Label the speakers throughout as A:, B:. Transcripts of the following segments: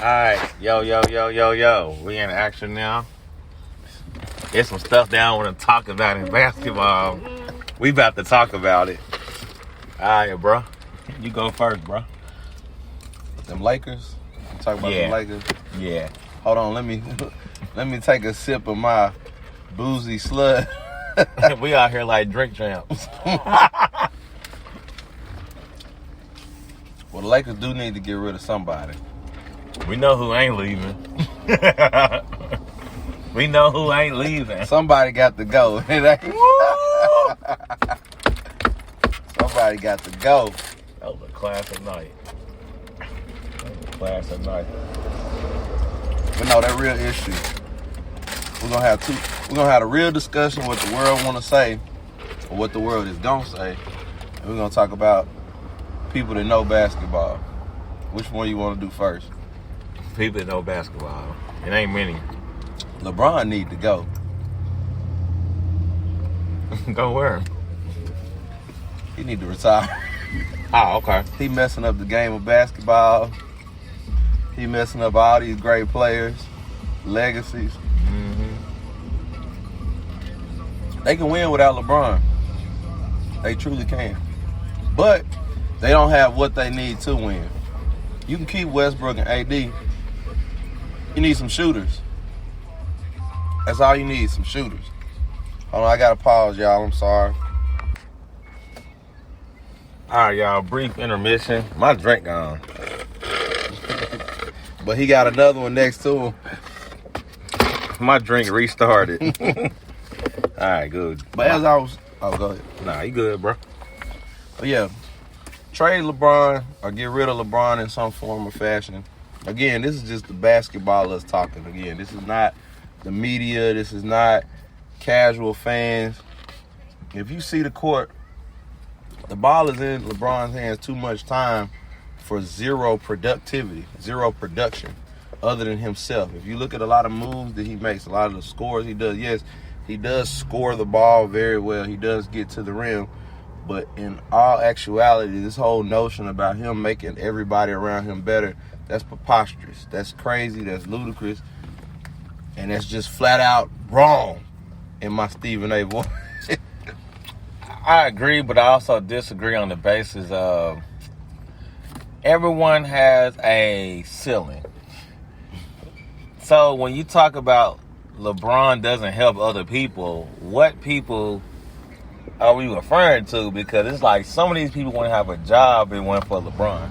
A: Alright, yo. We in action now. There's some stuff that I want to talk about in basketball. We about to talk about it. Alright, bro. You go first, bro.
B: Them Lakers? Talk about the Lakers?
A: Yeah.
B: Hold on, let me take a sip of my boozy slut.
A: We out here like drink champs.
B: Well, the Lakers do need to get rid of somebody.
A: We know who ain't leaving. We know who ain't leaving.
B: Somebody got to go. Somebody got to go.
A: That was a classic night. But
B: no, that real issue. We're gonna have a real discussion what the world wanna say, or what the world is gonna say. And we're gonna talk about people that know basketball. Which one you wanna do first?
A: People that know basketball. It ain't many.
B: LeBron need to go.
A: Go where?
B: He need to retire.
A: Oh, okay.
B: He messing up the game of basketball. He messing up all these great players, legacies.
A: Mm-hmm.
B: They can win without LeBron. They truly can. But they don't have what they need to win. You can keep Westbrook and AD. You need some shooters. That's all you need, some shooters. Hold on, I gotta pause, y'all. I'm sorry.
A: All right, y'all. Brief intermission. My drink gone.
B: But he got another one next to him.
A: My drink restarted. All right, good.
B: But as I was... Oh, go ahead.
A: Nah, you good, bro.
B: But yeah, trade LeBron or get rid of LeBron in some form or fashion. Again, this is just the basketballers talking. Again, this is not the media. This is not casual fans. If you see the court, the ball is in LeBron's hands too much time for zero productivity, zero production other than himself. If you look at a lot of moves that he makes, a lot of the scores he does, yes, he does score the ball very well. He does get to the rim. But in all actuality, this whole notion about him making everybody around him better, that's preposterous. That's crazy. That's ludicrous. And that's just flat out wrong in my Stephen A. voice.
A: I agree, but I also disagree on the basis of everyone has a ceiling. So when you talk about LeBron doesn't help other people, what people are we referring to? Because it's like some of these people want to have a job and went for LeBron.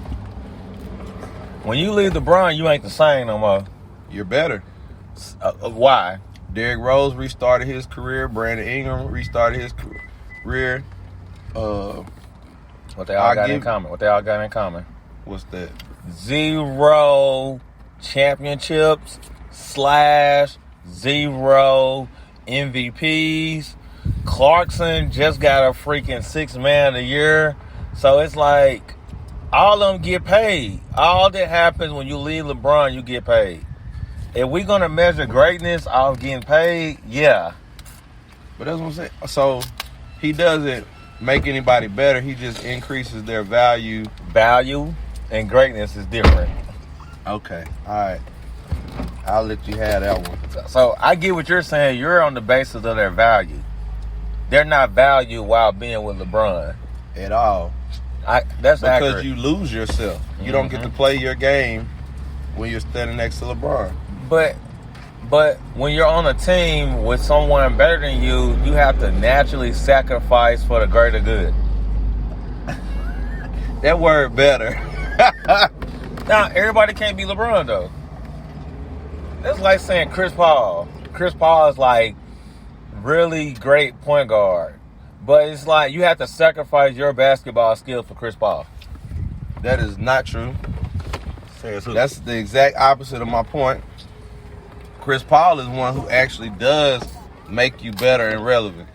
A: When you leave LeBron, you ain't the same no more.
B: You're better.
A: Why?
B: Derrick Rose restarted his career. Brandon Ingram restarted his career.
A: What they all got in common?
B: What's that?
A: 0 championships / 0 MVPs. Clarkson just got a freaking 6th man of the year. So it's like all of them get paid. All that happens when you leave LeBron, you get paid. If we're going to measure greatness off getting paid, yeah.
B: But that's what I'm saying. So he doesn't make anybody better. He just increases their value.
A: Value and greatness is different.
B: Okay. All right. I'll let you have that one.
A: So I get what you're saying. You're on the basis of their value. They're not valued while being with LeBron.
B: At all.
A: That's
B: because
A: accurate.
B: you lose yourself. You don't get to play your game when you're standing next to LeBron.
A: But when you're on a team with someone better than you, you have to naturally sacrifice for the greater good.
B: That word better.
A: Now, everybody can't be LeBron, though. That's like saying Chris Paul. Chris Paul is like really great point guard. But it's like you have to sacrifice your basketball skill for Chris Paul.
B: That is not true. That's the exact opposite of my point. Chris Paul is one who actually does make you better and relevant.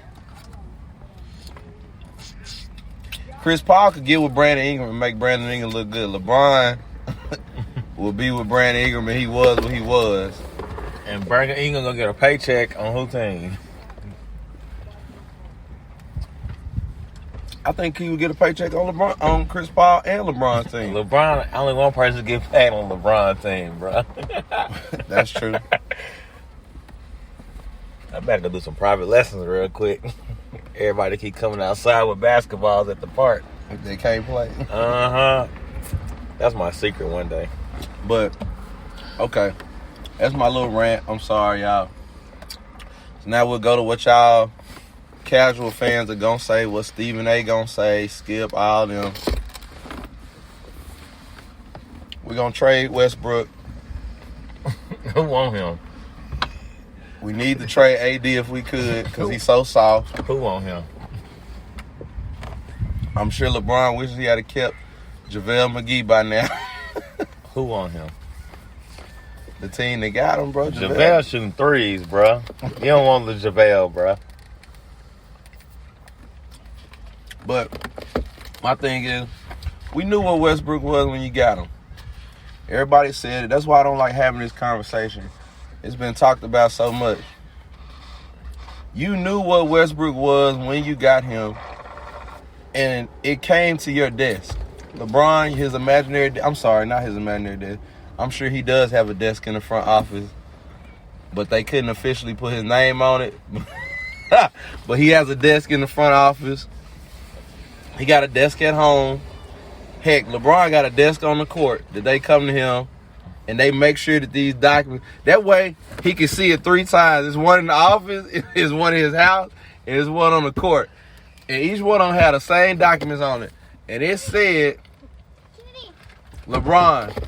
B: Chris Paul could get with Brandon Ingram and make Brandon Ingram look good. LeBron will be with Brandon Ingram and he was what he was.
A: And Brandon Ingram gonna get a paycheck on who team?
B: I think he would get a paycheck on LeBron, on Chris Paul and LeBron's team.
A: LeBron, only one person get paid on LeBron's team, bro.
B: That's true.
A: I better go do some private lessons real quick. Everybody keep coming outside with basketballs at the park.
B: If they can't play.
A: That's my secret one day.
B: But, okay. That's my little rant. I'm sorry, y'all. So now we'll go to what y'all casual fans are going to say, what Stephen A. going to say, Skip, all them. We're going to trade Westbrook.
A: Who want him?
B: We need to trade AD if we could because he's so soft.
A: Who want him?
B: I'm sure LeBron wishes he had kept JaVale McGee by now.
A: Who want him?
B: The team that got him, bro.
A: JaVale shooting threes, bro. You don't want the JaVale, bro.
B: But my thing is, we knew what Westbrook was when you got him. Everybody said it. That's why I don't like having this conversation. It's been talked about so much. You knew what Westbrook was when you got him, and it came to your desk. LeBron, his imaginary... I'm sorry, not his imaginary desk. I'm sure he does have a desk in the front office, but they couldn't officially put his name on it. But he has a desk in the front office. He got a desk at home. Heck, LeBron got a desk on the court that they come to him and they make sure that these documents, that way he can see it 3 times. There's one in the office, there's one in his house, and there's one on the court. And each one of them had the same documents on it. And it said, LeBron,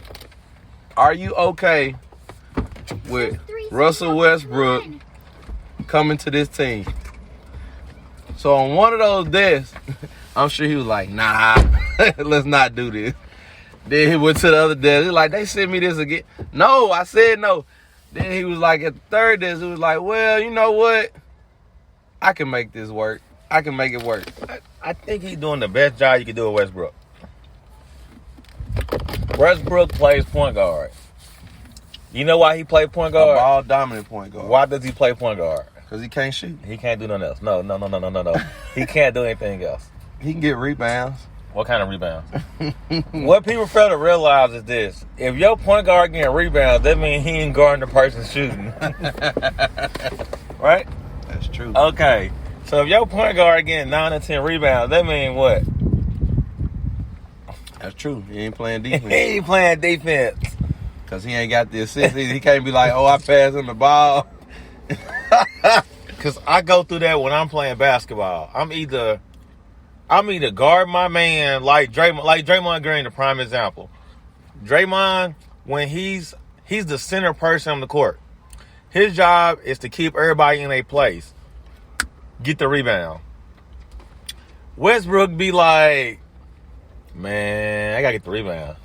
B: are you okay with Russell Westbrook coming to this team? So on one of those desks, I'm sure he was like, nah, let's not do this. Then he went to the other desk. He was like, they sent me this again. No, I said no. Then he was like, at the third desk, he was like, well, you know what? I can make this work. I can make it work.
A: I think he's doing the best job you can do with Westbrook. Westbrook plays point guard. You know why he plays point guard?
B: A ball-dominant point guard.
A: Why does he play point guard?
B: Because he can't shoot.
A: He can't do nothing else. No. He can't do anything else.
B: He can get rebounds.
A: What kind of rebounds? What people fail to realize is this. If your point guard getting rebounds, that means he ain't guarding the person shooting. Right?
B: That's true.
A: Okay. So if your point guard getting 9 or 10 rebounds, that means what?
B: That's true. He ain't playing defense.
A: He ain't playing defense.
B: Because he ain't got the assist. He can't be like, oh, I passed him the ball.
A: Because I go through that when I'm playing basketball. I'm either guard my man like Draymond Green, the prime example. Draymond, when he's the center person on the court, his job is to keep everybody in a place, get the rebound. Westbrook be like, man, I gotta get the rebound.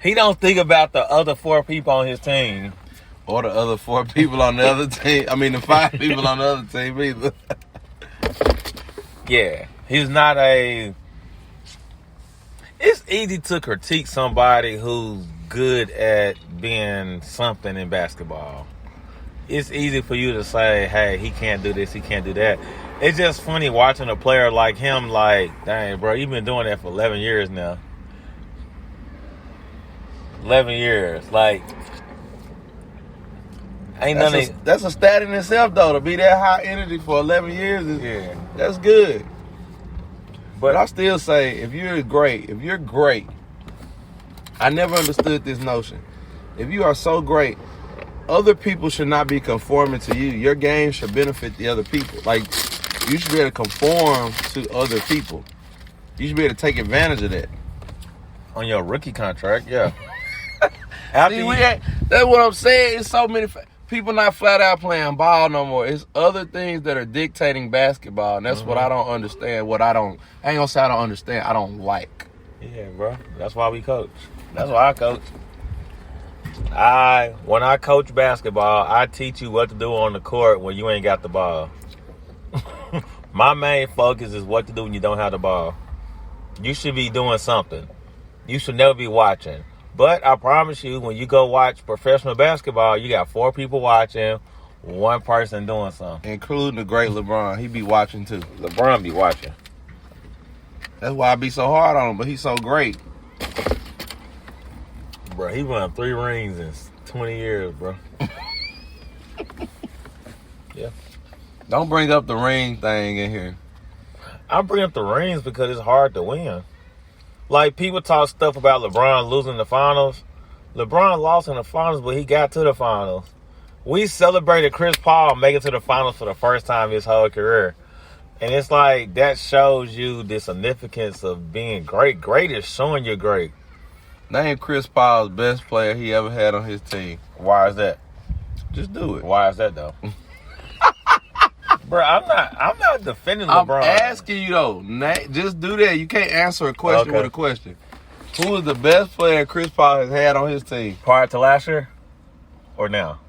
A: He don't think about the other 4 people on his team.
B: Or the other 4 people on the other team. I mean, the 5 people on the other team either.
A: Yeah. He's not a... It's easy to critique somebody who's good at being something in basketball. It's easy for you to say, hey, he can't do this, he can't do that. It's just funny watching a player like him, like, dang, bro, you've been doing that for 11 years now. 11 years. Like, ain't nothing.
B: That's a stat in itself, though. To be that high energy for 11 years, that's good. But I still say, if you're great, I never understood this notion. If you are so great, other people should not be conforming to you. Your game should benefit the other people. Like, you should be able to conform to other people. You should be able to take advantage of that.
A: On your rookie contract, yeah.
B: That's what I'm saying. It's so many people not flat out playing ball no more. It's other things that are dictating basketball, and that's what I don't understand. I ain't gonna say I don't understand. I don't like.
A: Yeah, bro. That's why we coach. That's why I coach. When I coach basketball, I teach you what to do on the court when you ain't got the ball. My main focus is what to do when you don't have the ball. You should be doing something. You should never be watching. But I promise you, when you go watch professional basketball, you got 4 people watching, 1 person doing something.
B: Including the great LeBron. He be watching too.
A: LeBron be watching.
B: That's why I be so hard on him, but he's so great.
A: Bro, he won 3 rings in 20 years, bro. Yeah.
B: Don't bring up the ring thing in here.
A: I bring up the rings because it's hard to win. Like, people talk stuff about LeBron losing the finals. LeBron lost in the finals, but he got to the finals. We celebrated Chris Paul making it to the finals for the first time his whole career. And it's like, that shows you the significance of being great. Great is showing you're great.
B: Name Chris Paul's best player he ever had on his team.
A: Why is that?
B: Just do it.
A: Why is that, though? Bro, I'm not defending LeBron.
B: I'm asking you, though. Just do that. You can't answer a question with a question. Who is the best player Chris Paul has had on his team?
A: Prior to last year? Or now?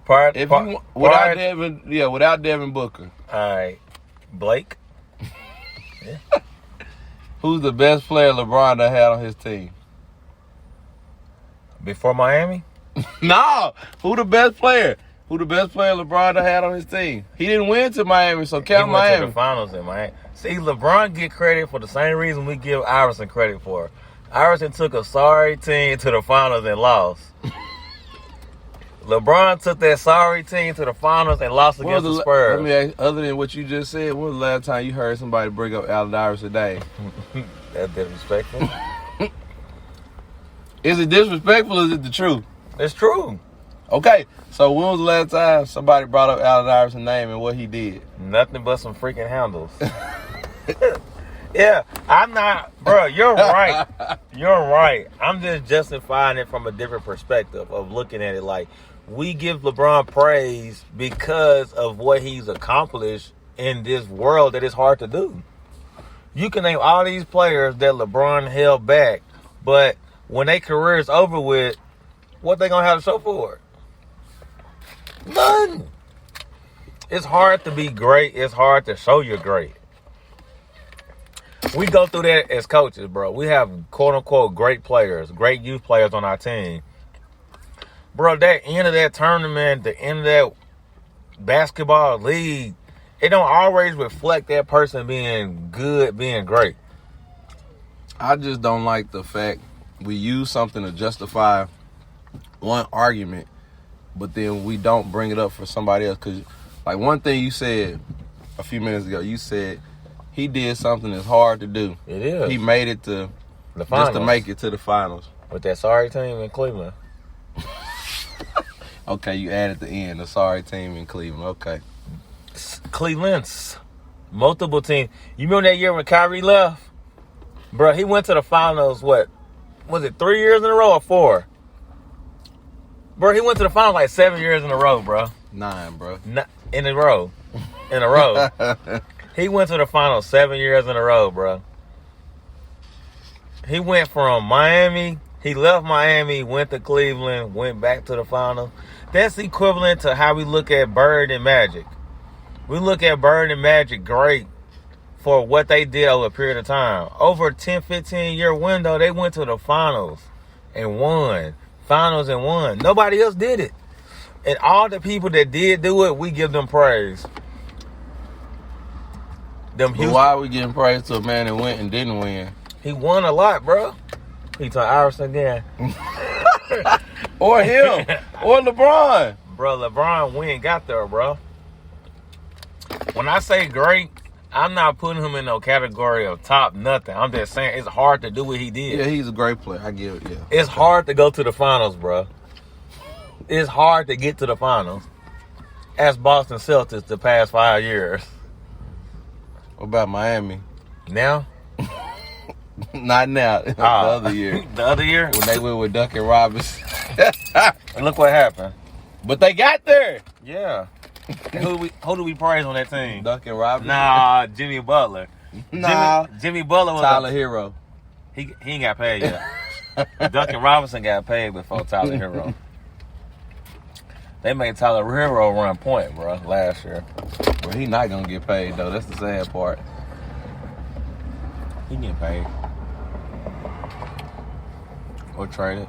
B: Without Devin Booker.
A: All right. Blake? Yeah.
B: Who's the best player LeBron that had on his team?
A: Before Miami?
B: No. Who the best player? Who the best player LeBron that had on his team? He didn't win to Miami, so count Miami.
A: He went to the finals in Miami. See, LeBron get credit for the same reason we give Iverson credit for. Iverson took a sorry team to the finals and lost. LeBron took that sorry team to the finals and lost against the Spurs.
B: Let me ask, other than what you just said, when was the last time you heard somebody bring up Allen Iverson today?
A: That's disrespectful.
B: Is it disrespectful or is it the truth?
A: It's true.
B: Okay, so when was the last time somebody brought up Allen Iverson's name and what he did?
A: Nothing but some freaking handles. Yeah, I'm not, bro, you're right. You're right. I'm just justifying it from a different perspective of looking at it like, we give LeBron praise because of what he's accomplished in this world that is hard to do. You can name all these players that LeBron held back, but when their career is over with, what they gonna have to show for it? None. It's hard to be great. It's hard to show you're great. We go through that as coaches, bro. We have quote-unquote great players, great youth players on our team. Bro, that end of that tournament, the end of that basketball league, it don't always reflect that person being good, being great.
B: I just don't like the fact we use something to justify one argument, but then we don't bring it up for somebody else. Because, like, one thing you said a few minutes ago, you said he did something that's hard to do.
A: It is.
B: He made it to
A: the finals.
B: Just to make it to the finals.
A: With that sorry team in Cleveland.
B: Okay, you added the end. The sorry team in Cleveland. Okay.
A: Cleveland's multiple teams. You remember that year when Kyrie left? Bro, he went to the finals, what? Was it 3 years in a row or 4? Bro, he went to the finals like 7 years in a row, bro.
B: 9, bro.
A: In a row. In a row. He went to the finals 7 years in a row, bro. He went from Miami. He left Miami, went to Cleveland, went back to the finals. That's equivalent to how we look at Bird and Magic. We look at Bird and Magic great for what they did over a period of time. Over a 10, 15-year window, they went to the finals and won. Finals and won. Nobody else did it. And all the people that did do it, we give them praise.
B: But why are we giving praise to a man that went and didn't win?
A: He won a lot, bro. He told Iverson again.
B: Or him. Or LeBron.
A: Bro, LeBron got there, bro. When I say great, I'm not putting him in no category of top nothing. I'm just saying it's hard to do what he did.
B: Yeah, he's a great player. I get it, yeah.
A: It's hard to go to the finals, bro. It's hard to get to the finals. Ask Boston Celtics the past 5 years.
B: What about Miami?
A: Now?
B: Not now. The other year.
A: The other year?
B: When they went with Duncan Robinson.
A: Look what happened.
B: But they got there.
A: Yeah. Who do we praise on that team?
B: Duncan Robinson.
A: Nah, Jimmy Butler.
B: Nah.
A: Jimmy Butler was
B: Tyler Hero.
A: He ain't got paid yet. Duncan Robinson got paid before Tyler Hero. They made Tyler Hero run point, bro, last year.
B: Well, he not gonna get paid though. That's the sad part.
A: He getting paid.
B: Or traded.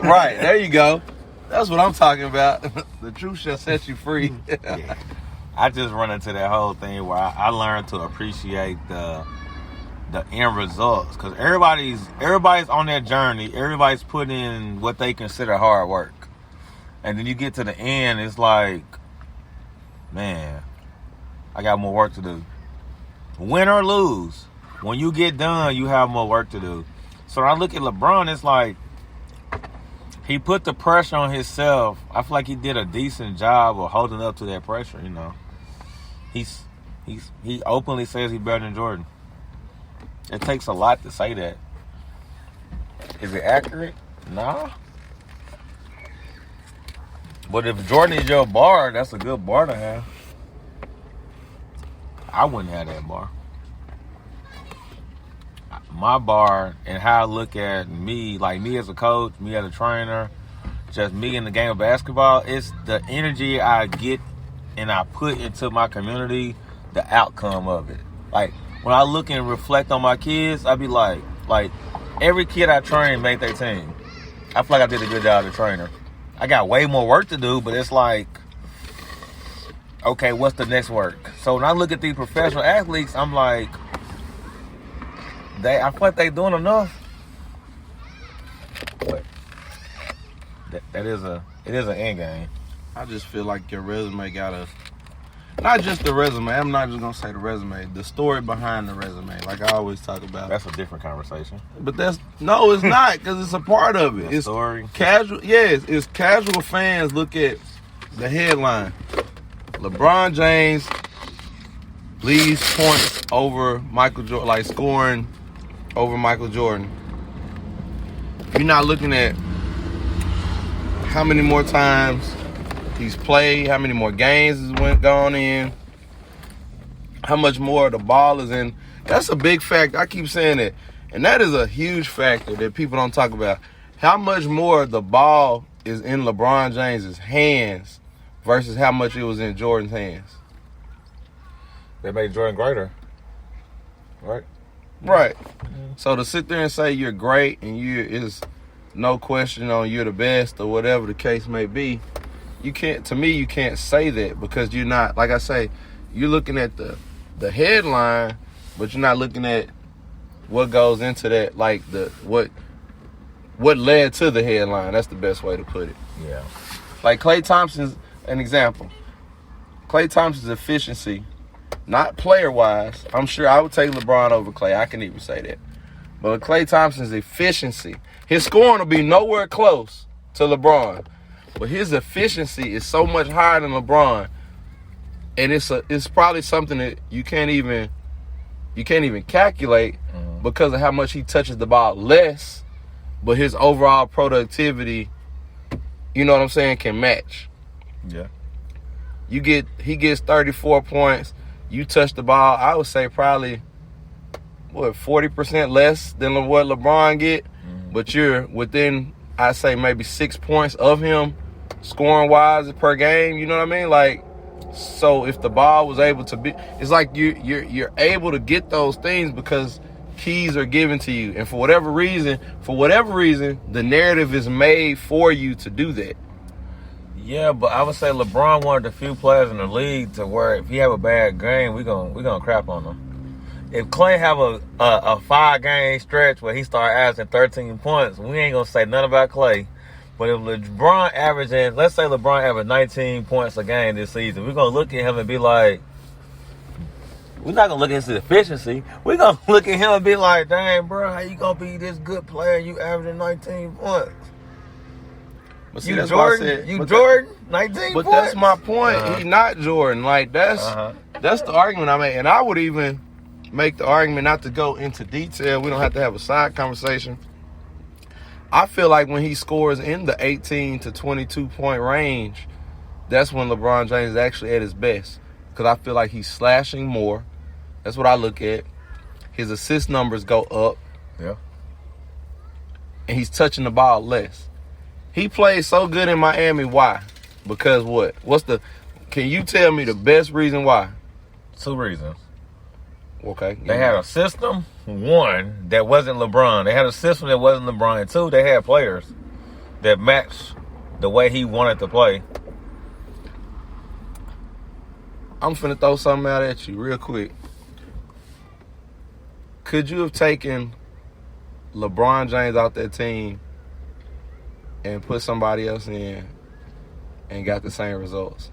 B: Right, there you go. That's what I'm talking about. The truth shall set you free.
A: Yeah. I just run into that whole thing where I learned to appreciate the end results, because everybody's on that journey. Everybody's putting in what they consider hard work, and then you get to the end, it's like, man, I got more work to do. Win or lose, when you get done, you have more work to do. So when I look at LeBron, it's like he put the pressure on himself. I feel like he did a decent job of holding up to that pressure. You know, he openly says he's better than Jordan. It takes a lot to say that. Is it accurate? Nah. But if Jordan is your bar, that's a good bar to have. I wouldn't have that bar. My bar and how I look at me, like me as a coach, me as a trainer, just me in the game of basketball, it's the energy I get and I put into my community, the outcome of it. Like, when I look and reflect on my kids, I be like every kid I train made their team. I feel like I did a good job as a trainer. I got way more work to do, but it's like, okay, what's the next work? So when I look at these professional athletes, I'm like, I feel like they doing enough. But it is an end game.
B: I just feel like your resume gotta, not just the resume. I'm not just gonna say the resume. The story behind the resume, like I always talk about.
A: That's a different conversation.
B: But it's not, because it's a part of it.
A: The
B: it's
A: story.
B: Casual. Yes, it's casual fans look at the headline. LeBron James leads points over Michael Jordan, like scoring over Michael Jordan. You're not looking at how many more times he's played, how many more games has gone in, how much more the ball is in. That's a big factor. I keep saying it. And that is a huge factor that people don't talk about. How much more the ball is in LeBron James's hands versus how much it was in Jordan's hands.
A: They made Jordan greater, right?
B: Right. So to sit there and say you're great and is no question on you're the best or whatever the case may be, you can't say that, because you're not, like I say, you're looking at the headline, but you're not looking at what goes into that, like what led to the headline. That's the best way to put it.
A: Yeah.
B: Like Klay Thompson's an example. Klay Thompson's efficiency, not player-wise, I'm sure I would take LeBron over Klay. I can even say that. But Klay Thompson's efficiency, his scoring will be nowhere close to LeBron. But his efficiency is so much higher than LeBron, and it's probably something that you can't even calculate because of how much he touches the ball less, but his overall productivity, you know what I'm saying, can match.
A: Yeah.
B: He gets 34 points. You touch the ball, I would say probably 40% less than what LeBron get, but you're within, I say maybe 6 points of him scoring wise per game. You know what I mean? Like, so if the ball was able to be, it's like you're able to get those things because keys are given to you, and for whatever reason, the narrative is made for you to do that.
A: Yeah, but I would say LeBron one of the few players in the league to where if he have a bad game, we gonna crap on him. If Klay have a 5-game stretch where he start averaging 13 points, we ain't gonna say nothing about Klay. But if LeBron averaging, let's say LeBron averaging 19 points a game this season, we're gonna look at him and be like, we're not gonna look at his efficiency. We're gonna look at him and be like, dang, bro, how you gonna be this good player? You averaging 19 points.
B: But see,
A: You
B: that's
A: Jordan?
B: why I said,
A: You Jordan? 19
B: but
A: points?
B: that's my point. He's not Jordan. Like, that's the argument I made. And I would even make the argument, not to go into detail. We don't have to have a side conversation. I feel like when he scores in the 18 to 22 point range, that's when LeBron James is actually at his best. Because I feel like he's slashing more. That's what I look at. His assist numbers go up.
A: Yeah.
B: And he's touching the ball less. He plays so good in Miami. Why? Because what? Can you tell me the best reason why?
A: 2 reasons.
B: Okay.
A: They had a system, 1, that wasn't LeBron. They had a system that wasn't LeBron. And 2, they had players that matched the way he wanted to play.
B: I'm finna throw something out at you real quick. Could you have taken LeBron James out that team and put somebody else in and got the same results?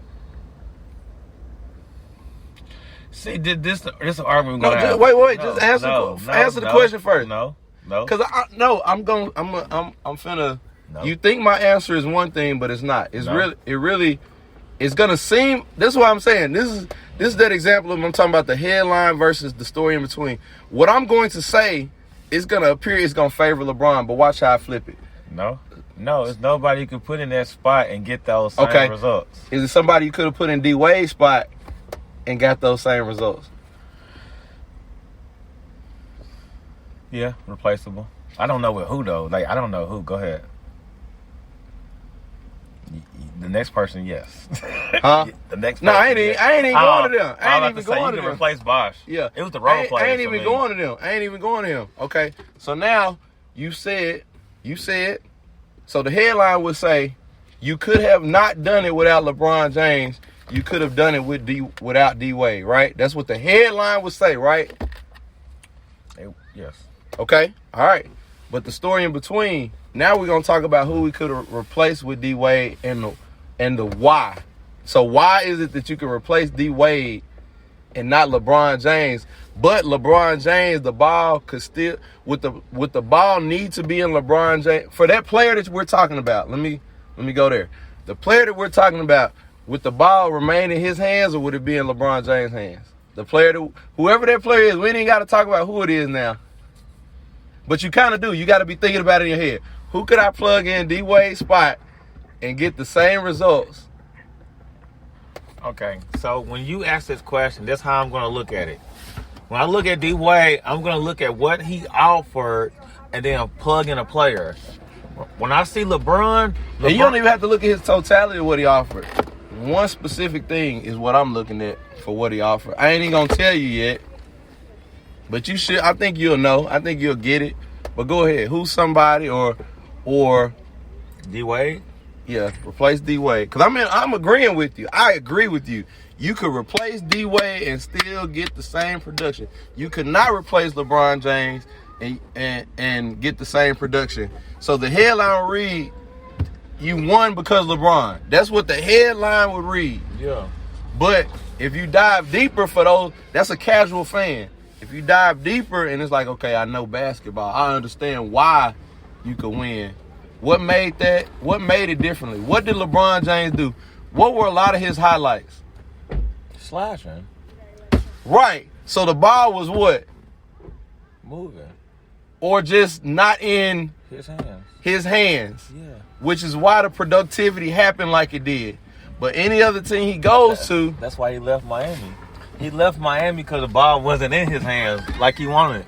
A: See, this argument
B: No,
A: going to
B: wait. Just answer the question first.
A: No.
B: Because I'm finna.
A: No.
B: You think my answer is one thing, but it's not. It's really. It's gonna seem. This is what I'm saying. This is that example of I'm talking about the headline versus the story in between. What I'm going to say is gonna appear. It's gonna favor LeBron, but watch how I flip it.
A: No, it's nobody you could put in that spot and get those same results.
B: Is it somebody you could have put in D Wade's spot and got those same results?
A: Yeah, replaceable. I don't know with who though. Like I don't know who. Go ahead. The next person, yes.
B: Huh?
A: The next person.
B: No, I ain't even going to them. I ain't even going to
A: you
B: them.
A: Replace Bosh.
B: Yeah.
A: It was the wrong player.
B: I ain't even going to them. I ain't even going to him. Okay. So now you said, so the headline would say, you could have not done it without LeBron James. You could have done it without D Wade, right? That's what the headline would say, right?
A: Yes.
B: Okay. All right. But the story in between, now we're going to talk about who we could have replaced with D Wade and the why. So why is it that you can replace D Wade and not LeBron James? But LeBron James, the ball could still with the ball need to be in LeBron James for that player that we're talking about. Let me go there. The player that we're talking about, would the ball remain in his hands or would it be in LeBron James' hands? The player whoever that player is, we ain't got to talk about who it is now. But you kind of do. You got to be thinking about it in your head. Who could I plug in D Wade's spot and get the same results?
A: Okay, so when you ask this question, that's how I'm going to look at it. When I look at D Wade, I'm going to look at what he offered and then plug in a player. When I see LeBron,
B: and you don't even have to look at his totality of what he offered. One specific thing is what I'm looking at for what he offered. I ain't even going to tell you yet, but you should. I think you'll know. I think you'll get it. But go ahead. Who's somebody or
A: D Wade?
B: Yeah, replace D Wade. Because I'm agreeing with you. I agree with you. You could replace D Wade and still get the same production. You could not replace LeBron James and get the same production. So the headline would read, you won because LeBron. That's what the headline would read.
A: Yeah.
B: But if you dive deeper for those, that's a casual fan. If you dive deeper and it's like, okay, I know basketball. I understand why you could win. What made that? What made it differently? What did LeBron James do? What were a lot of his highlights?
A: Slashing.
B: Right. So the ball was what?
A: Moving.
B: Or just not in
A: his hands. Yeah.
B: Which is why the productivity happened like it did. But any other team he goes to.
A: That's why he left Miami. He left Miami because the ball wasn't in his hands like he wanted.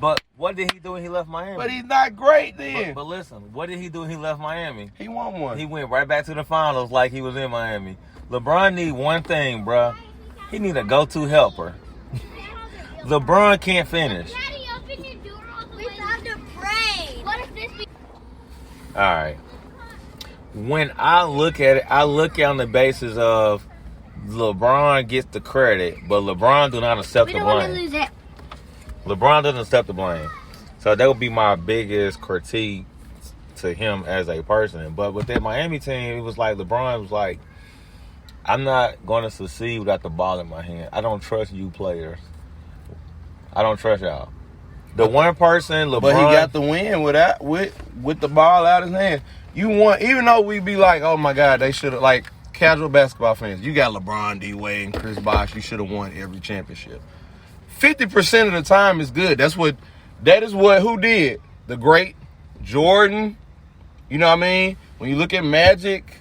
A: But what did he do when he left Miami?
B: But he's not great then.
A: But listen, what did he do when he left Miami?
B: He won one.
A: He went right back to the finals like he was in Miami. LeBron need one thing, bruh. He need a go-to helper. LeBron can't finish.
C: Daddy, open your door all the way. We have to pray. What if this be...
A: All right. When I look at it, I look on the basis of LeBron gets the credit, but LeBron do not accept the blame. We don't want to lose it. LeBron doesn't accept the blame. So that would be my biggest critique to him as a person. But with that Miami team, it was like LeBron was like, I'm not going to succeed without the ball in my hand. I don't trust you players. I don't trust y'all. The one person, LeBron.
B: But he got the win with the ball out of his hand. You won, even though we be like, oh my God, they should have, like casual basketball fans, you got LeBron, D Wade, and Chris Bosh. You should have won every championship. 50% of the time is good. That is what who did? The great Jordan. You know what I mean? When you look at Magic,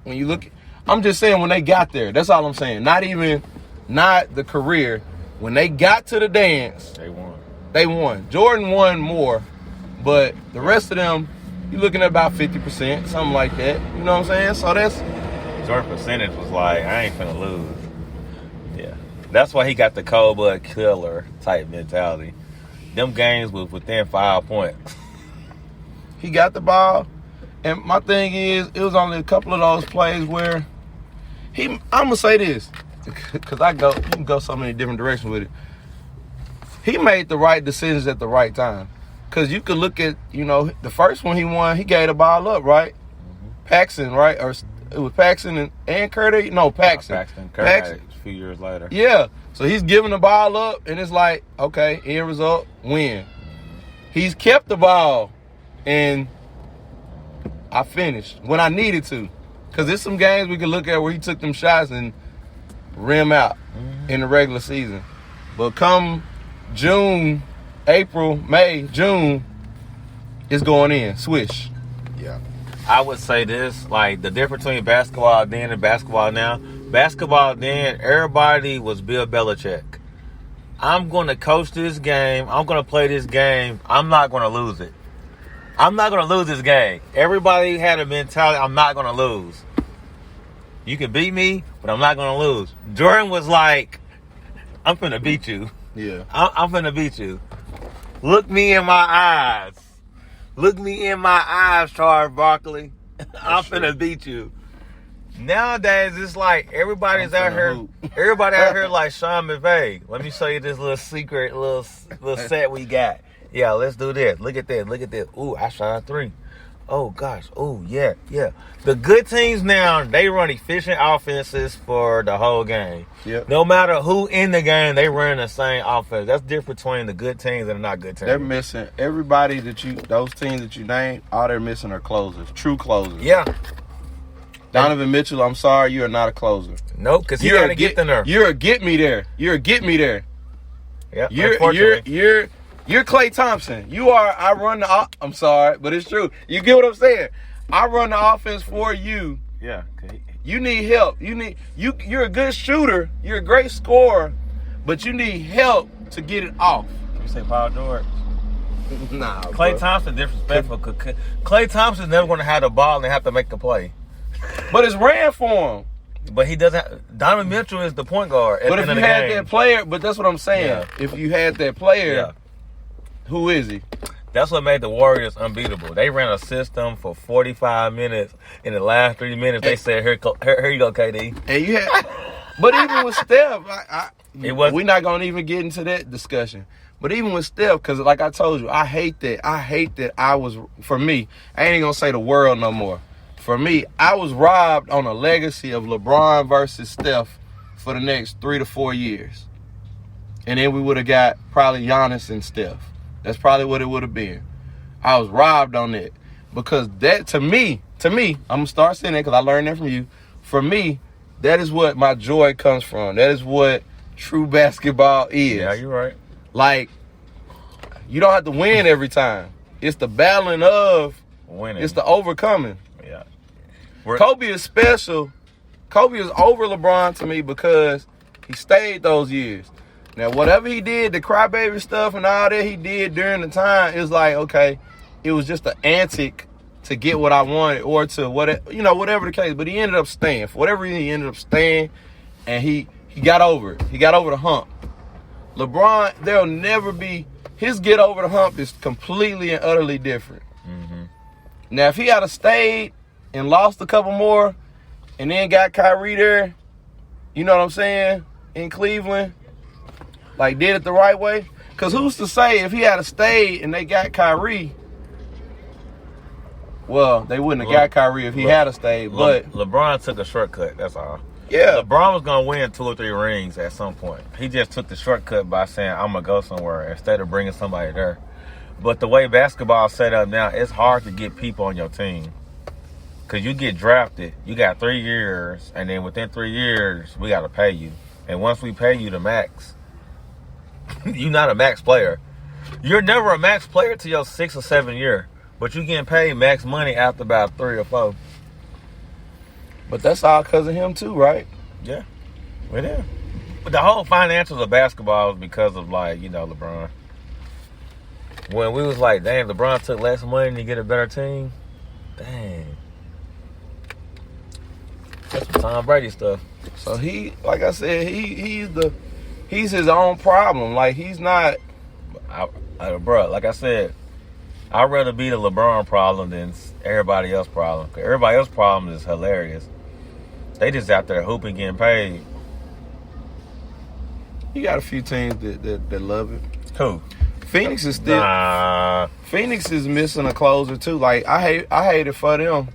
B: I'm just saying when they got there. That's all I'm saying. Not the career. When they got to the dance, they won. Jordan won more, but the rest of them, you're looking at about 50%, something like that. You know what I'm saying? So that's
A: Jordan percentage was like, I ain't finna lose. Yeah. That's why he got the cold blood killer type mentality. Them games was within 5 points.
B: He got the ball. And my thing is, it was only a couple of those plays where I'm going to say this. because you can go so many different directions with it. He made the right decisions at the right time. Because you could look at, the first one he won, he gave the ball up, right? Mm-hmm. Paxton, right? Or it was Paxton and Curtis? No, Paxton.
A: Paxton. Curtis a few years later.
B: Yeah. So he's giving the ball up, and it's like, okay, end result, win. Mm-hmm. He's kept the ball, and I finished when I needed to. Because there's some games we could look at where he took them shots and rim out in the regular season. But come June, April, May, June, it's going in. Swish.
A: Yeah. I would say this, like the difference between basketball then and basketball now. Basketball then, everybody was Bill Belichick. I'm going to coach this game. I'm going to play this game. I'm not going to lose it. I'm not going to lose this game. Everybody had a mentality, I'm not going to lose. You can beat me, but I'm not going to lose. Jordan was like, I'm finna beat you.
B: Yeah.
A: I'm finna beat you. Look me in my eyes. Look me in my eyes, Charles Barkley. I'm finna beat you. Nowadays, it's like everybody's out here. Everybody out here like Sean McVay. Let me show you this little secret, little set we got. Yeah, let's do this. Look at this. Look at this. Ooh, I shot 3. Oh, gosh. Oh, yeah. The good teams now, they run efficient offenses for the whole game.
B: Yep.
A: No matter who in the game, they run the same offense. That's different between the good teams and the not good teams.
B: They're missing everybody those teams that you named, all they're missing are closers, true closers.
A: Yeah.
B: Donovan Mitchell, I'm sorry, you are not a closer.
A: Nope, because you got to get them there.
B: You're a get me there. You're a get me there.
A: Yeah,
B: You're Klay Thompson. I'm sorry, but it's true. You get what I'm saying? I run the offense for you.
A: Yeah. Okay.
B: You need help. You're a good shooter. You're a great scorer, but you need help to get it off.
A: You say Paul George?
B: Nah,
A: Klay Thompson disrespectful. Klay Thompson's never going to have the ball and have to make the play.
B: But it's ran for him.
A: But he doesn't. Donovan Mitchell is the point guard.
B: But if you had that player, but that's what I'm saying.
A: Yeah.
B: If you had that player, who is he?
A: That's what made the Warriors unbeatable. They ran a system for 45 minutes. In the last 3 minutes, they said, "Here you go, KD."
B: And you had, but even with Steph, we're not gonna even get into that discussion. But even with Steph, because like I told you, I hate that for me, I ain't gonna say the world no more. For me, I was robbed on a legacy of LeBron versus Steph for the next 3 to 4 years. And then we would have got probably Giannis and Steph. That's probably what it would have been. I was robbed on that. Because that, to me, I'm going to start saying that because I learned that from you. For me, that is what my joy comes from. That is what true basketball is.
A: Yeah, you're right.
B: Like, you don't have to win every time. It's the battling of
A: winning.
B: It's the overcoming.
A: Yeah.
B: Kobe is special. Kobe is over LeBron to me because he stayed those years. Now, whatever he did, the crybaby stuff and all that he did during the time, is like, okay, it was just an antic to get what I wanted or to whatever the case. But he ended up staying. For whatever reason, he ended up staying, and he got over it. He got over the hump. LeBron, there'll never be – his get over the hump is completely and utterly different. Mm-hmm. Now, if he had stayed and lost a couple more and then got Kyrie there, you know what I'm saying, in Cleveland – like, did it the right way? Because who's to say if he had stayed and they got Kyrie, well, they wouldn't have got Kyrie if he had stayed. But
A: LeBron took a shortcut, that's all.
B: Yeah.
A: LeBron was going to win 2 or 3 rings at some point. He just took the shortcut by saying, I'm going to go somewhere instead of bringing somebody there. But the way basketball is set up now, it's hard to get people on your team. Because you get drafted, you got 3 years, and then within 3 years, we got to pay you. And once we pay you the max, you're not a max player. You're never a max player till your 6th or 7th year. But you getting paid max money after about 3 or 4.
B: But that's all because of him too, right?
A: Yeah. It is. But the whole financials of basketball is because of, like, LeBron. When we was like, dang, LeBron took less money to get a better team. Dang. That's some Tom Brady stuff.
B: So he, like I said, he's his own problem. Like, he's not.
A: Bro, like I said, I'd rather be the LeBron problem than everybody else's problem. 'Cause everybody else's problem is hilarious. They just out there hooping, getting paid.
B: He got a few teams that love it.
A: Who?
B: Phoenix is still. Phoenix is missing a closer too. Like I hate it for them.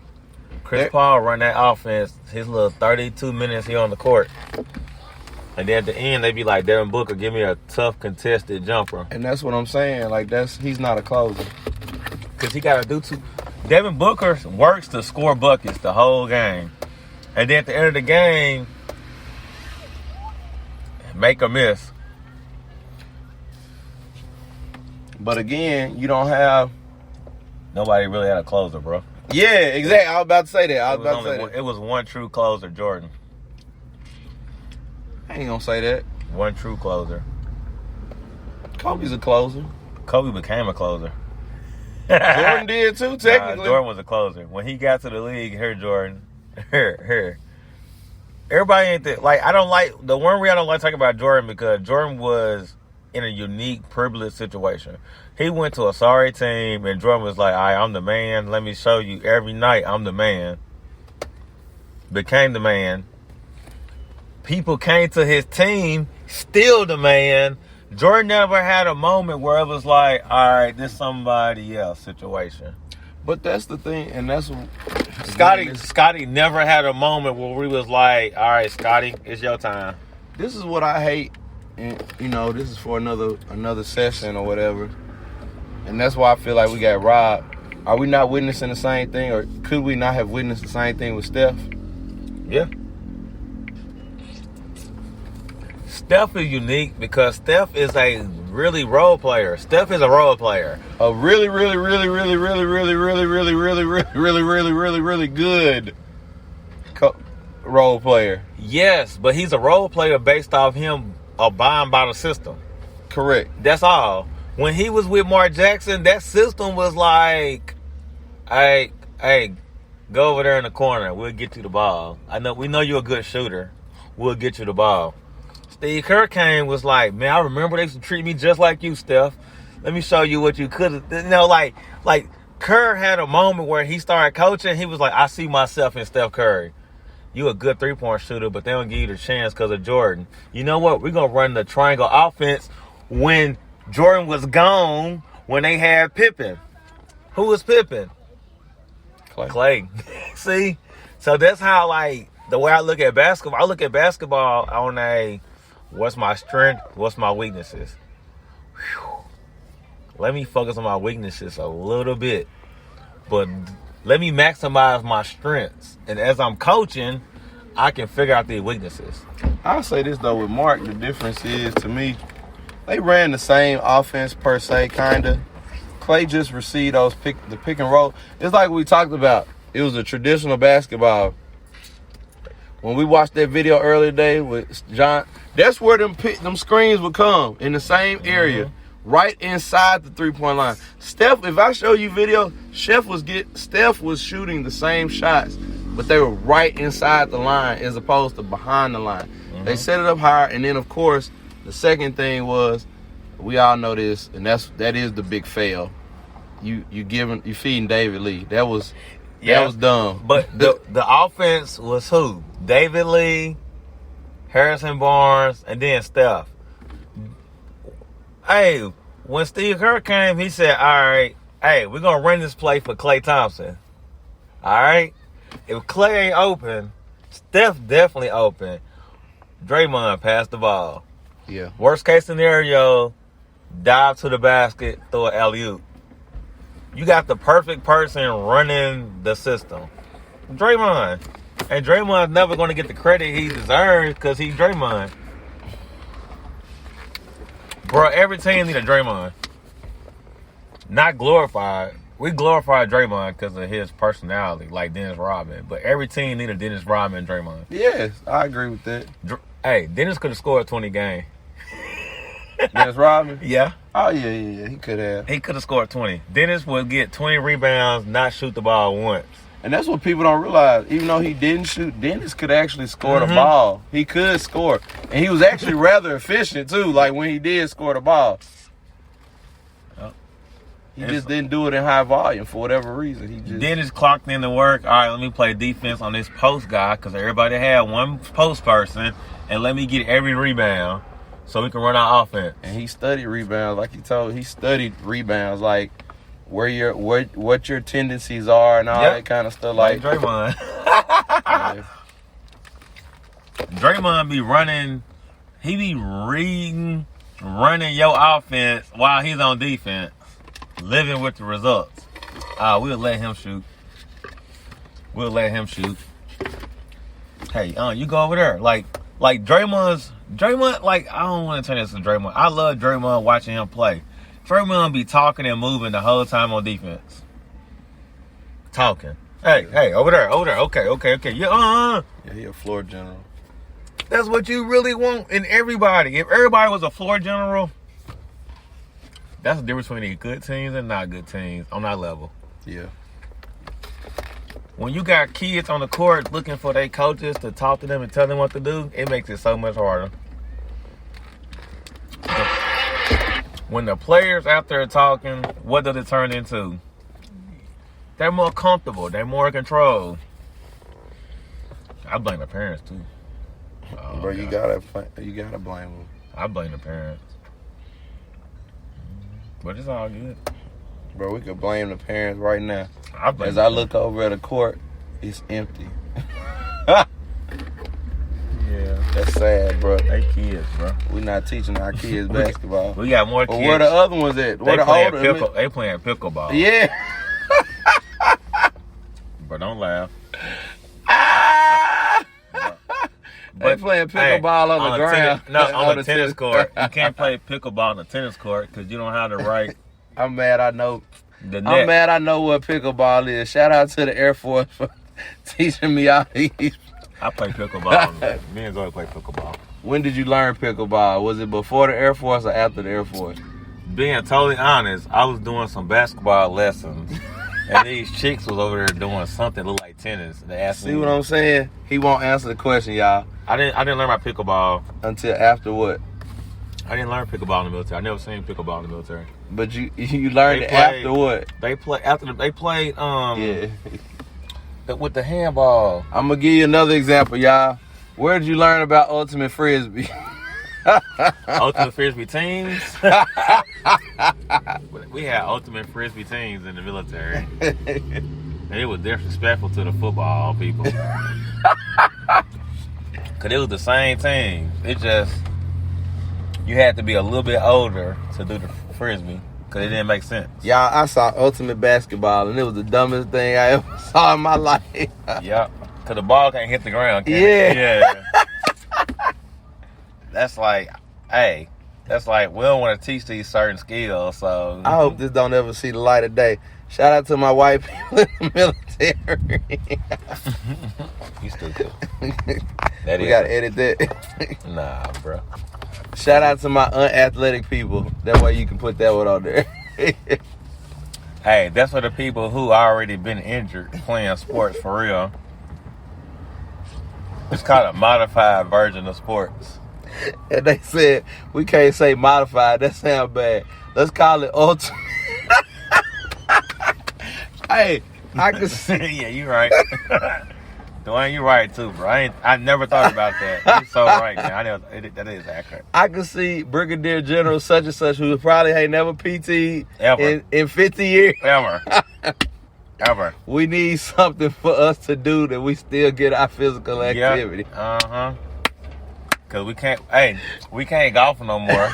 A: Chris Paul run that offense. His little 32 minutes here on the court, and then at the end they be like, Devin Booker, give me a tough contested jumper.
B: And that's what I'm saying. Like he's not a closer.
A: Cause he gotta do two. Devin Booker works to score buckets the whole game, and then at the end of the game, make or miss.
B: But again, you don't have.
A: Nobody really had a closer, bro.
B: Yeah, exactly. I was about to say that.
A: It was one true closer, Jordan.
B: I ain't gonna say that.
A: One true closer.
B: Kobe's a closer.
A: Kobe became a closer.
B: Jordan did too, technically.
A: Jordan was a closer. When he got to the league, here, Jordan. Here. Everybody ain't that. Like, I don't like, the one reason I don't like talking about Jordan because Jordan was in a unique, privileged situation. He went to a sorry team, and Jordan was like, all right, I'm the man. Let me show you every night I'm the man. Became the man. People came to his team, still the man. Jordan never had a moment where it was like, all right, this somebody else situation.
B: But that's the thing, and that's what
A: Scotty never had a moment where we was like, all right, Scotty, it's your time.
B: This is what I hate, and this is for another session or whatever. And that's why I feel like we got robbed. Are we not witnessing the same thing, or could we not have witnessed the same thing with Steph?
A: Yeah. Steph is unique because Steph is a really role player. Steph is a role player.
B: A really, really, really, really, really, really, really, really, really, really, really, really, really good role player.
A: Yes, but he's a role player based off him abiding by the system.
B: Correct.
A: That's all. When he was with Mark Jackson, that system was like, hey, go over there in the corner. We'll get you the ball. We know you're a good shooter. We'll get you the ball. Steve Kerr came was like, man, I remember they used to treat me just like you, Steph. Let me show you what you could have. Like Kerr had a moment where he started coaching. He was like, I see myself in Steph Curry. You a good three-point shooter, but they don't give you the chance because of Jordan. You know what? We're going to run the triangle offense when Jordan was gone, when they had Pippen. Who was Pippen? Clay. See? So that's how, the way I look at basketball, I look at basketball on a, what's my strength, what's my weaknesses. Whew. Let me focus on my weaknesses a little bit. But let me maximize my strengths. And as I'm coaching, I can figure out the weaknesses.
B: I'll say this, though, with Mark, the difference is, to me, they ran the same offense per se, kind of. Clay just received the pick and roll. It's like we talked about. It was a traditional basketball. When we watched that video earlier today with John, that's where them screens would come, in the same area, right inside the three-point line. Steph, if I show you video, Steph was shooting the same shots, but they were right inside the line as opposed to behind the line. Mm-hmm. They set it up higher, and then, of course, the second thing was, we all know this, and that is the big fail. You feeding David Lee. That was dumb.
A: But the offense was who? David Lee, Harrison Barnes, and then Steph. Hey, when Steve Kerr came, he said, all right, hey, we're going to run this play for Klay Thompson. All right? If Klay ain't open, Steph definitely open. Draymond passed the ball.
B: Yeah. Worst
A: case scenario, dive to the basket, throw an alley-oop. You got the perfect person running the system. Draymond. And Draymond's never going to get the credit he deserves because he's Draymond. Bro, every team need a Draymond. Not glorified. We glorify Draymond because of his personality, like Dennis Rodman. But every team need a Dennis Rodman and Draymond.
B: Yes, I agree with that.
A: Hey, Dennis could have scored 20 games.
B: Dennis Rodman?
A: Yeah.
B: Oh, yeah. He could have.
A: He could have scored 20. Dennis would get 20 rebounds, not shoot the ball once.
B: And that's what people don't realize. Even though he didn't shoot, Dennis could actually score the ball. He could score. And he was actually rather efficient, too, like when he did score the ball. He just didn't do it in high volume for whatever reason.
A: Dennis clocked in the work. All right, let me play defense on this post guy because everybody had one post person, and let me get every rebound. so we can run our offense.
B: And he studied rebounds, like he studied rebounds, like what your tendencies are and all that kind of stuff.
A: Like Draymond.
B: Yeah.
A: Draymond be running. He be reading, running your offense while he's on defense, living with the results. We'll let him shoot. Hey, you go over there. Like Draymond, like, I don't want to turn this to Draymond. I love Draymond watching him play. Draymond be talking and moving the whole time on defense. Talking. Hey, over there. Okay.
B: Yeah, he a floor general.
A: That's what you really want in everybody. If everybody was a floor general, that's the difference between the good teams and not good teams on that level.
B: Yeah.
A: When you got kids on the court looking for their coaches to talk to them and tell them what to do, it makes it so much harder. When the players out there talking, what does it turn into? They're more comfortable. They're more in control. I blame the parents too.
B: Bro, you gotta blame them.
A: I blame the parents. But it's all good.
B: Bro, we could blame the parents right now.
A: As
B: I look over at the court, it's empty.
A: Yeah.
B: That's sad, bro.
A: They kids, bro.
B: We not teaching our kids basketball.
A: We got more kids.
B: But where the other ones at? Where the older?
A: They playing pickleball.
B: Yeah.
A: But don't laugh.
B: They playing pickleball on the ground.
A: On the tennis court. You can't play pickleball on the tennis court because you don't have the right.
B: I'm mad. I know.
A: The net.
B: I'm mad. I know what pickleball is. Shout out to the Air Force for teaching me all these.
A: I play pickleball. Me and Zoe play pickleball.
B: When did you learn pickleball? Was it before the Air Force or after the Air Force?
A: Being totally honest, I was doing some basketball lessons, and these chicks was over there doing something that looked like tennis. They asked me.
B: See what I'm saying? He won't answer the question, y'all.
A: I didn't learn my pickleball
B: until after what?
A: I didn't learn pickleball in the military. I never seen pickleball in the military.
B: But you learned it after what?
A: They played with the handball.
B: I'm gonna give you another example, y'all. Where did you learn about ultimate frisbee?
A: Ultimate frisbee teams. We had ultimate frisbee teams in the military. And it was disrespectful to the football people. Cause it was the same team. It just you had to be a little bit older to do the frisbee. Cause it didn't make sense.
B: Y'all, I saw ultimate basketball and it was the dumbest thing I ever saw in my life.
A: Yeah. Cause the ball can't hit the ground, can
B: it?
A: Yeah. That's like we don't want to teach these certain skills, so
B: I hope this don't ever see the light of day. Shout out to my white people in the military.
A: You stupid.
B: We gotta edit that.
A: Nah, bro.
B: Shout out to my unathletic people. That way you can put that one on there.
A: Hey, that's for the people who already been injured playing sports for real. It's called a modified version of sports.
B: And they said, we can't say modified. That sounds bad. Let's call it ultimate. Hey, I can see.
A: Yeah, you right. Dwayne, you right too, bro. I never thought about that. You're so right, man. I know that is accurate.
B: I can see Brigadier General such and such who probably ain't never PT'd in 50 years. Ever. We need something for us to do that we still get our physical activity.
A: Yep. Cause we can't golf no more.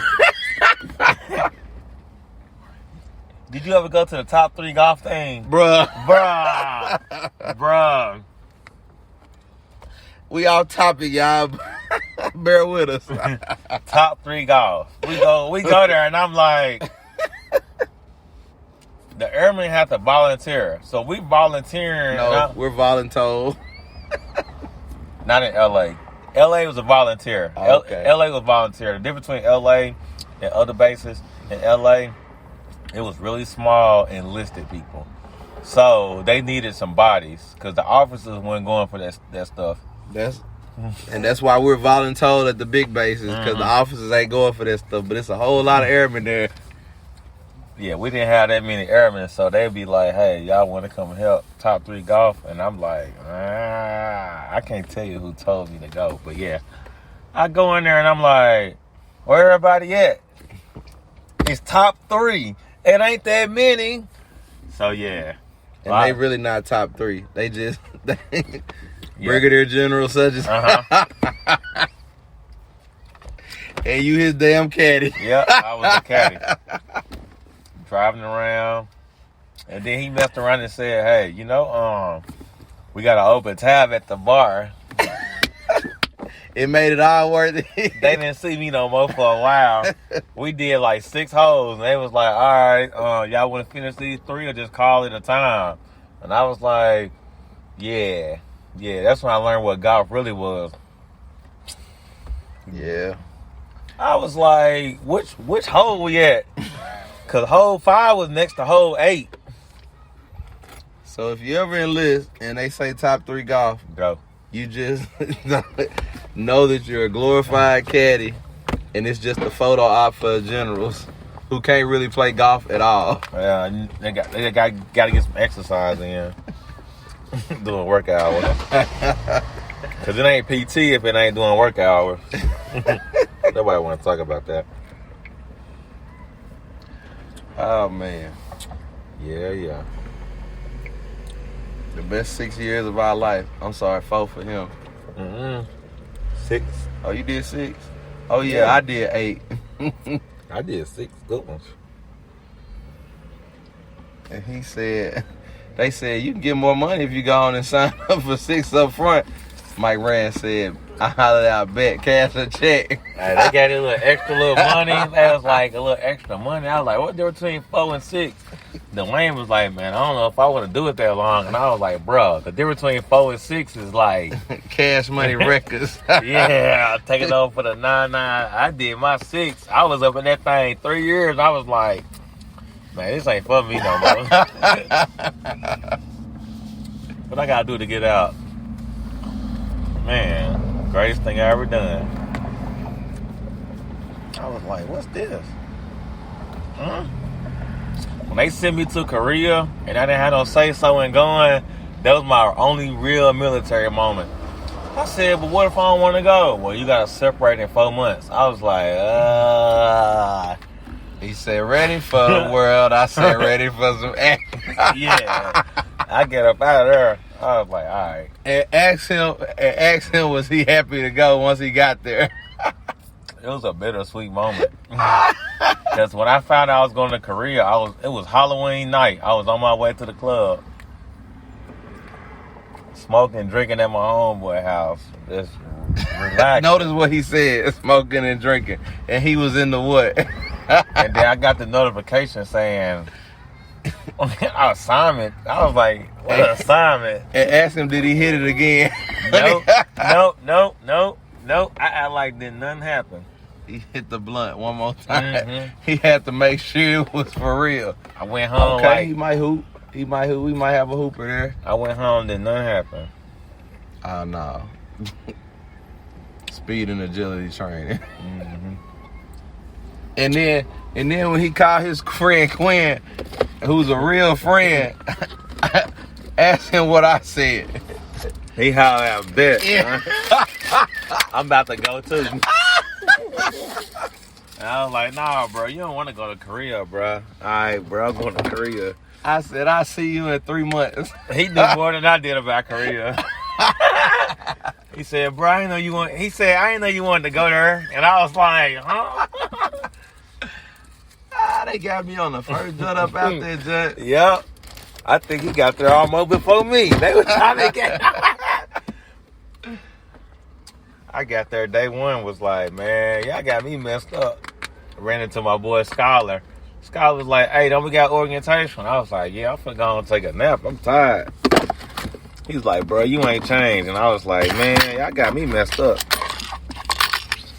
A: Did you ever go to the top 3 golf thing?
B: Bruh. We off topic, y'all. Bear with us.
A: Top 3 golf. We go there and I'm like, the airmen have to volunteer. So we volunteering.
B: No, we're voluntold.
A: Not in LA. LA was a volunteer.
B: Okay.
A: LA was volunteer. The difference between LA and other bases, in LA, it was really small enlisted people. So they needed some bodies because the officers weren't going for that stuff.
B: That's why we're voluntold at the big bases because the officers ain't going for that stuff. But it's a whole lot of airmen there.
A: Yeah, we didn't have that many airmen, so they'd be like, hey, y'all want to come and help top 3 golf? And I'm like, I can't tell you who told me to go. But yeah, I go in there and I'm like, Where everybody at? It's top 3. It ain't that many. So yeah.
B: And they really not top 3. They just Brigadier General such as and you his damn caddy.
A: Yep, I was a caddy. Driving around. And then he messed around and said, hey, you know, we got an open tab at the bar.
B: It made it all worth it.
A: They didn't see me no more for a while. We did like 6 holes, and they was like, all right, y'all want to finish these 3 or just call it a time? And I was like, yeah, that's when I learned what golf really was.
B: Yeah.
A: I was like, which hole we at? Because hole 5 was next to hole 8.
B: So if you ever enlist and they say top 3 golf,
A: Go.
B: you just know that you're a glorified caddy, and it's just a photo op for generals who can't really play golf at all.
A: Yeah, they got to get some exercise in. Doing work hours. Because it ain't PT if it ain't doing work hours. Nobody want to talk about that.
B: Oh, man.
A: Yeah.
B: The best 6 years of our life. I'm sorry, 4 for him.
A: 6.
B: Oh, you did 6? Oh, yeah. I did 8.
A: I did 6 good ones.
B: And they said, you can get more money if you go on and sign up for 6 up front. Mike Rand said, I hollered out, bet, cash or check.
A: Hey, they got a little extra money. That was like a little extra money. I was like, what's the difference between 4 and 6? Dwayne was like, man, I don't know if I want to do it that long. And I was like, bro, the difference between 4 and 6 is like
B: cash money records.
A: Yeah, taking over for the 9-9. I did my 6. I was up in that thing 3 years. I was like, man, this ain't for me no more. What I gotta do to get out? Man, greatest thing I ever done. I was like, what's this? When they sent me to Korea and I didn't have no say-so in going, that was my only real military moment. I said, but what if I don't want to go? Well, you got to separate in 4 months. I was like,
B: He said, ready for the world. I said, ready for some action.
A: Yeah. I get up out of there. I was like, all right.
B: And ask him, was he happy to go once he got there?
A: It was a bittersweet moment. Because when I found out I was going to Korea, it was Halloween night. I was on my way to the club. Smoking, drinking at my homeboy house. Just relaxing.
B: Notice what he said, smoking and drinking. And he was in the what?
A: And then I got the notification saying, assignment. I was like, what an assignment?
B: And asked him, did he hit it again?
A: Nope. I act like did nothing happen.
B: He hit the blunt one more time.
A: Mm-hmm.
B: He had to make sure it was for real.
A: I went home
B: okay,
A: like...
B: he might hoop. We might have a hooper there.
A: I went home, did nothing happen.
B: Oh, no. Speed and agility training.
A: Mm-hmm.
B: And then when he called his friend Quinn, who's a real friend, asked him what I said.
A: He hollered out, bet.
B: Yeah.
A: I'm about to go too. And I was like, nah, bro, you don't want to go to Korea, bro. All right, bro, I'm going to Korea.
B: I said, I'll see you in 3 months.
A: He knew more than I did about Korea. He said, bro, I didn't know you want. He said, I didn't know you wanted to go there. And I was like, huh?
B: They got me on the first jut up out there, Jut.
A: Yep. I think he got there almost before me. They were trying to get. I got there day one, was like, man, y'all got me messed up. Ran into my boy Scholar. Scholar was like, hey, don't we got orientation? I was like, yeah, I'm finna go and take a nap. I'm tired. He was like, bro, you ain't changed. And I was like, man, y'all got me messed up.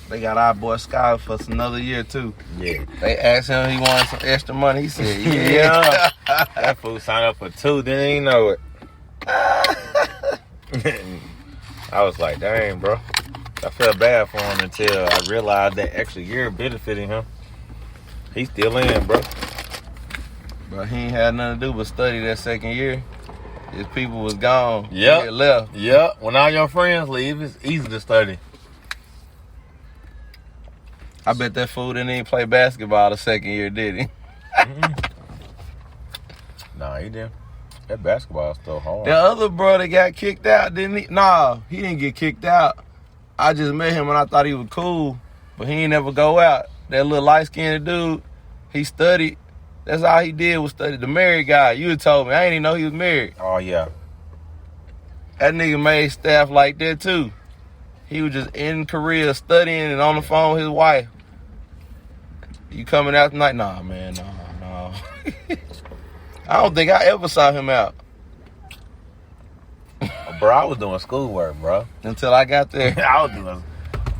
B: They got our boy Scholar for another year, too.
A: Yeah.
B: They asked him if he wanted some extra money. He said, yeah.
A: Yeah. That fool signed up for 2, didn't even know it. I was like, dang, bro. I felt bad for him until I realized that extra year benefiting him. He's still in, bro.
B: But he ain't had nothing to do but study that second year. His people was gone.
A: Yep.
B: He had left.
A: Yep. When all your friends leave, it's easy to study.
B: I bet that fool didn't even play basketball the second year, did he?
A: Nah, he didn't. That basketball is still hard.
B: The other brother got kicked out, didn't he? Nah, he didn't get kicked out. I just met him and I thought he was cool, but he ain't never go out. That little light-skinned dude, he studied. That's all he did was study. The married guy, you had told me. I ain't even know he was married.
A: Oh, yeah.
B: That nigga made staff like that, too. He was just in Korea studying and on the phone with his wife. You coming out tonight? Nah, man, no. I don't think I ever saw him out.
A: Bro, I was doing schoolwork, bro.
B: Until I got there.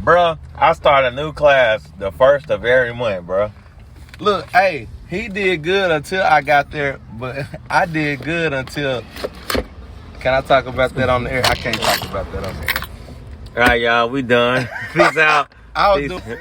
A: Bro, I started a new class the first of every month, bro.
B: Look, hey, he did good until I got there, but I did good until... Can I talk about that on the air? I can't talk about that on the air.
A: All right, y'all, we done. Peace out.
B: I was doing...